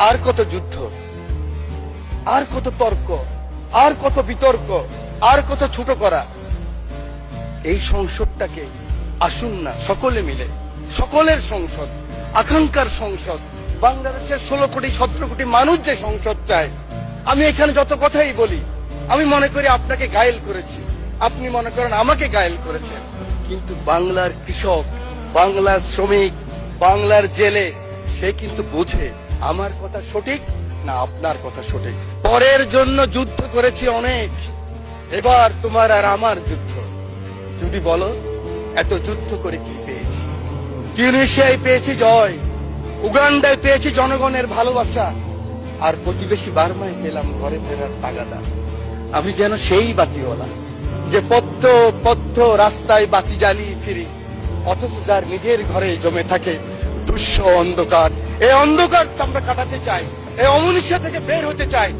আর কত যুদ্ধ, আর কত তর্ক, আর কত বিতর্ক, আর কত ছোট করা। এই সংসদটাকে আসুন না সকলে মিলে, সকলের সংসদ, আকাঙ্ক্ষার সংসদ, বাংলাদেশের 16 কোটি 17 কোটি মানুষ যে সংসদ চায়। আমি এখানে যত কথাই বলি, আমি মনে করি আপনাকে ঘায়েল করেছি, আপনি মনে করেন আমাকে ঘায়েল করেছেন, কিন্তু বাংলার কৃষক, বাংলার শ্রমিক, বাংলার জেলে সে কিন্তু বোঝে আমার কথা সঠিক না আপনার কথা সঠিক। পরের জন্য যুদ্ধ করেছি অনেক, এবার তোমার আর আমার যুদ্ধ। যদি বলো এত যুদ্ধ করে কি পেয়েছি? টিউনিশিয়ায় পেয়েছি জয়, উগান্ডায় পেয়েছি জনগণের ভালোবাসা, আর প্রতিবেশী বার্মায় পেলাম ঘরে ফেরার তাগাদা। আমি যেন সেই বাতিওয়ালা যে পথ পথ রাস্তায় বাতি জ্বালিয়ে ফিরি, অথচ যার নিজের ঘরে জমে থাকে দুঃসহ অন্ধকার। এই অন্ধকারটা আমরা কাটাতে চাই, এই অমনীষা থেকে বের হতে চাই।